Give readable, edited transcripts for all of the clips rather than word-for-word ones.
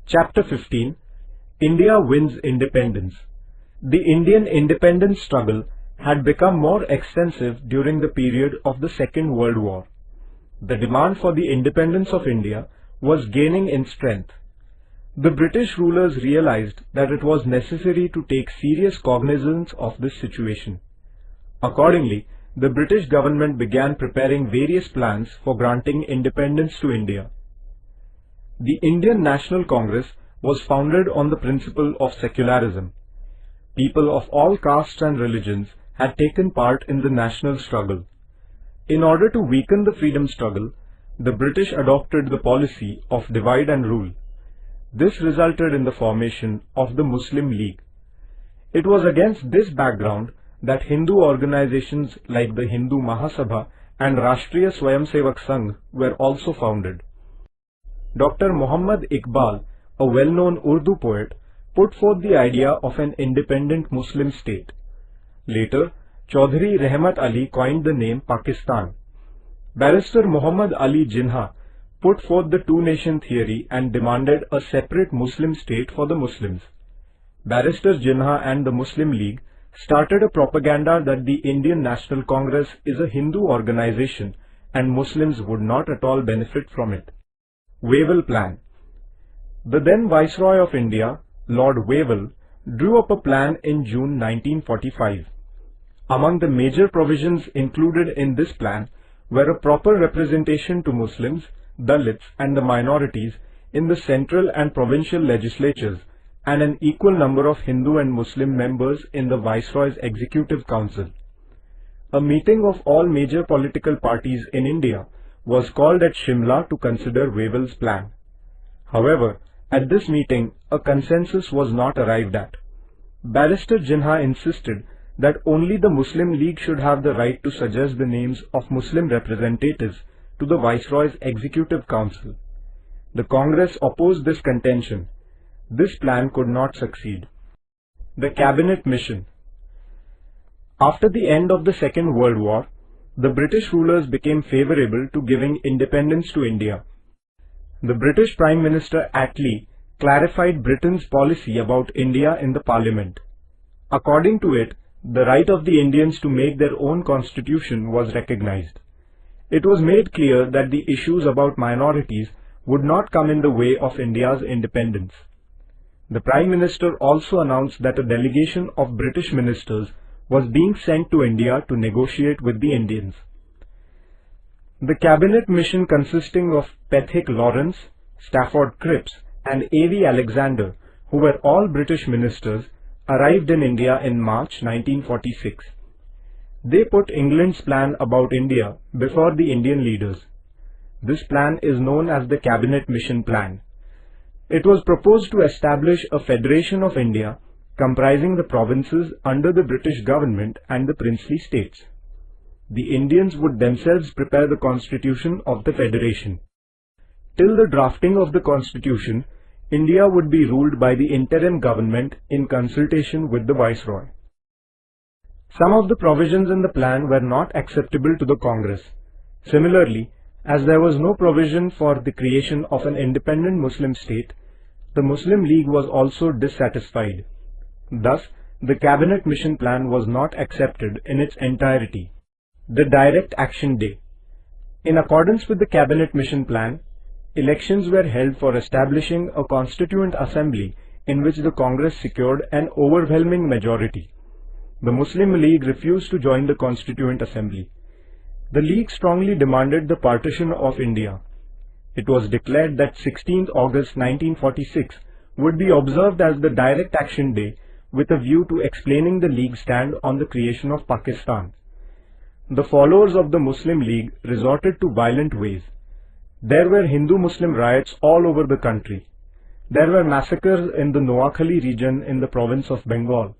Chapter 15. India wins independence. The Indian independence struggle had become more extensive during the period of the Second World War. The demand for the independence of India was gaining in strength. The British rulers realized that it was necessary to take serious cognizance of this situation. Accordingly, the British government began preparing various plans for granting independence to India. The Indian National Congress was founded on the principle of secularism. People of all castes and religions had taken part in the national struggle. In order to weaken the freedom struggle, the British adopted the policy of divide and rule. This resulted in the formation of the Muslim League. It was against this background that Hindu organizations like the Hindu Mahasabha and Rashtriya Swayamsevak Sangh were also founded. Dr. Muhammad Iqbal, a well-known Urdu poet, put forth the idea of an independent Muslim state. Later, Chaudhry Rehmat Ali coined the name Pakistan. Barrister Muhammad Ali Jinnah put forth the two-nation theory and demanded a separate Muslim state for the Muslims. Barrister Jinnah and the Muslim League started a propaganda that the Indian National Congress is a Hindu organization and Muslims would not at all benefit from it. Wavell Plan. The then Viceroy of India, Lord Wavell, drew up a plan in June 1945. Among the major provisions included in this plan were a proper representation to Muslims, Dalits and the minorities in the central and provincial legislatures and an equal number of Hindu and Muslim members in the Viceroy's Executive Council. A meeting of all major political parties in India was called at Shimla to consider Wavell's plan. However, at this meeting, a consensus was not arrived at. Barrister Jinnah insisted that only the Muslim League should have the right to suggest the names of Muslim representatives to the Viceroy's Executive Council. The Congress opposed this contention. This plan could not succeed. The Cabinet Mission. After the end of the Second World War, the British rulers became favorable to giving independence to India. The British Prime Minister Attlee clarified Britain's policy about India in the Parliament. According to it, the right of the Indians to make their own constitution was recognized. It was made clear that the issues about minorities would not come in the way of India's independence. The Prime Minister also announced that a delegation of British ministers was being sent to India to negotiate with the Indians. The Cabinet Mission, consisting of Pethick Lawrence, Stafford Cripps and A.V. Alexander, who were all British ministers, arrived in India in March 1946. They put England's plan about India before the Indian leaders. This plan is known as the Cabinet Mission Plan. It was proposed to establish a Federation of India comprising the provinces under the British government and the princely states. The Indians would themselves prepare the constitution of the Federation. Till the drafting of the constitution, India would be ruled by the interim government in consultation with the Viceroy. Some of the provisions in the plan were not acceptable to the Congress. Similarly, as there was no provision for the creation of an independent Muslim state, the Muslim League was also dissatisfied. Thus, the Cabinet Mission Plan was not accepted in its entirety. The Direct Action Day. In accordance with the Cabinet Mission Plan, elections were held for establishing a Constituent Assembly in which the Congress secured an overwhelming majority. The Muslim League refused to join the Constituent Assembly. The League strongly demanded the partition of India. It was declared that 16th August 1946 would be observed as the Direct Action Day with a view to explaining the League's stand on the creation of Pakistan. The followers of the Muslim League resorted to violent ways. There were Hindu-Muslim riots all over the country. There were massacres in the Noakhali region in the province of Bengal.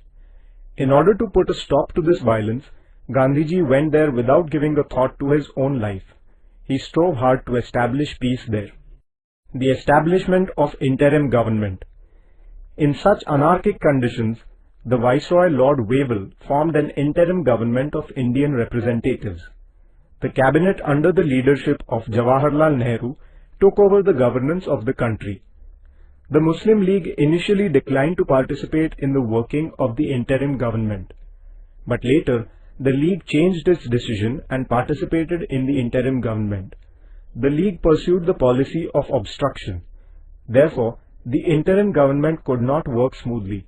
In order to put a stop to this violence, Gandhiji went there without giving a thought to his own life. He strove hard to establish peace there. The establishment of interim government. In such anarchic conditions, the Viceroy Lord Wavell formed an interim government of Indian representatives. The cabinet under the leadership of Jawaharlal Nehru took over the governance of the country. The Muslim League initially declined to participate in the working of the interim government, but later the League changed its decision and participated in the interim government. The League pursued the policy of obstruction. Therefore, the interim government could not work smoothly.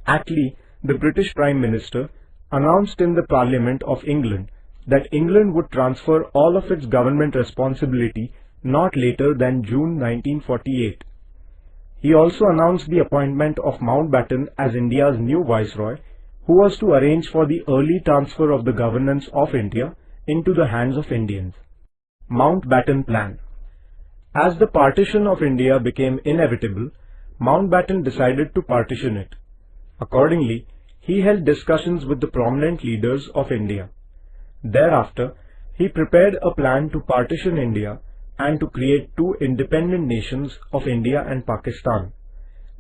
Attlee, the British Prime Minister, announced in the Parliament of England that England would transfer all of its government responsibility not later than June 1948. He also announced the appointment of Mountbatten as India's new Viceroy, who was to arrange for the early transfer of the governance of India into the hands of Indians. Mountbatten Plan. As the partition of India became inevitable, Mountbatten decided to partition it. Accordingly, he held discussions with the prominent leaders of India. Thereafter, he prepared a plan to partition India and to create two independent nations of India and Pakistan.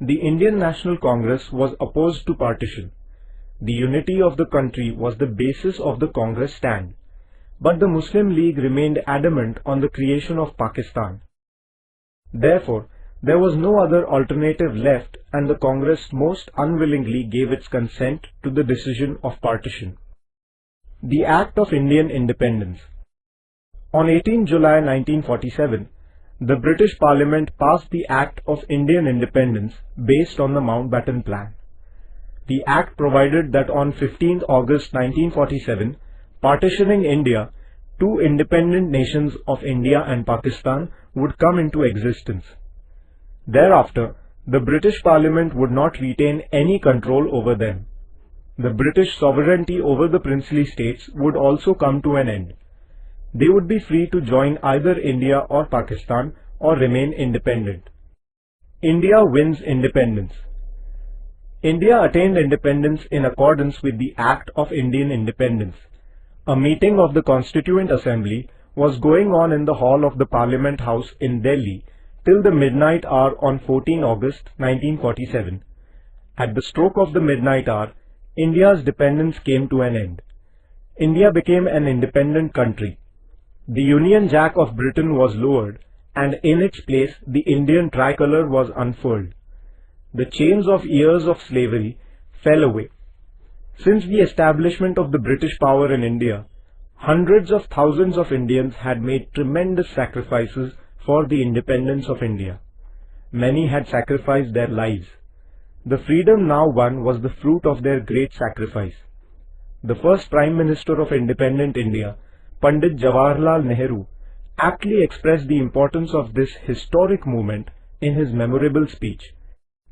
The Indian National Congress was opposed to partition. The unity of the country was the basis of the Congress stand, but the Muslim League remained adamant on the creation of Pakistan. Therefore, there was no other alternative left, and the Congress most unwillingly gave its consent to the decision of partition. The Act of Indian Independence. On 18 July 1947, the British Parliament passed the Act of Indian Independence based on the Mountbatten Plan. The Act provided that on 15 August 1947, partitioning India, two independent nations of India and Pakistan would come into existence. Thereafter, the British Parliament would not retain any control over them. The British sovereignty over the princely states would also come to an end. They would be free to join either India or Pakistan or remain independent. India wins independence. India attained independence in accordance with the Act of Indian Independence. A meeting of the Constituent Assembly was going on in the hall of the Parliament House in Delhi till the midnight hour on 14 August 1947. At the stroke of the midnight hour, India's dependence came to an end. India became an independent country. The Union Jack of Britain was lowered, and in its place the Indian tricolour was unfurled. The chains of years of slavery fell away. Since the establishment of the British power in India, hundreds of thousands of Indians had made tremendous sacrifices for the independence of India. Many had sacrificed their lives. The freedom now won was the fruit of their great sacrifice. The first Prime Minister of independent India, Pandit Jawaharlal Nehru, aptly expressed the importance of this historic movement in his memorable speech.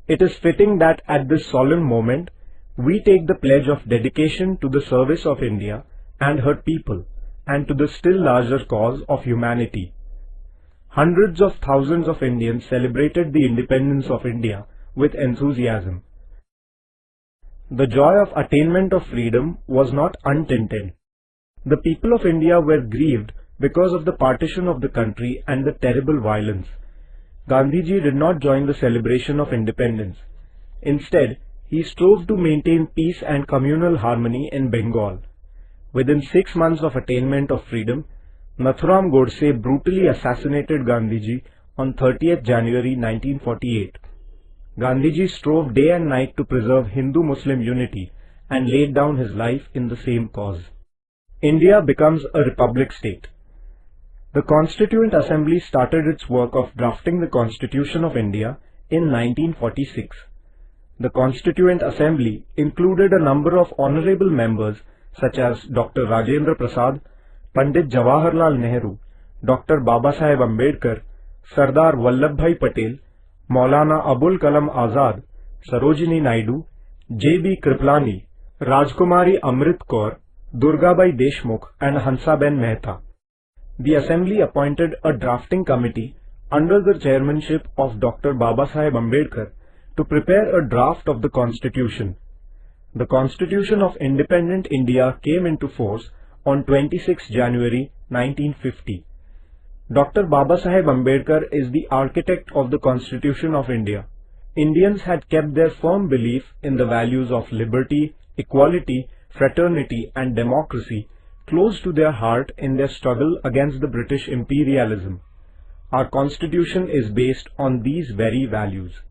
It is fitting that at this solemn moment, we take the pledge of dedication to the service of India and her people, and to the still larger cause of humanity. Hundreds of thousands of Indians celebrated the independence of India with enthusiasm. The joy of attainment of freedom was not untinted. The people of India were grieved because of the partition of the country and the terrible violence. Gandhiji did not join the celebration of independence. Instead, he strove to maintain peace and communal harmony in Bengal. Within 6 months of attainment of freedom, Nathuram Godse brutally assassinated Gandhiji on 30th January 1948. Gandhiji strove day and night to preserve Hindu-Muslim unity and laid down his life in the same cause. India becomes a republic state. The Constituent Assembly started its work of drafting the Constitution of India in 1946. The Constituent Assembly included a number of honorable members such as Dr. Rajendra Prasad, Pandit Jawaharlal Nehru, Dr. Babasaheb Ambedkar, Sardar Vallabhbhai Patel, Maulana Abul Kalam Azad, Sarojini Naidu, J.B. Kriplani, Rajkumari Amrit Kaur, Durgabai Deshmukh and Hansaben Mehta. The Assembly appointed a drafting committee under the chairmanship of Dr. Babasaheb Ambedkar to prepare a draft of the Constitution. The Constitution of Independent India came into force on 26 January 1950. Dr. Babasaheb Ambedkar is the architect of the Constitution of India. Indians had kept their firm belief in the values of liberty, equality, fraternity and democracy close to their heart in their struggle against the British imperialism. Our constitution is based on these very values.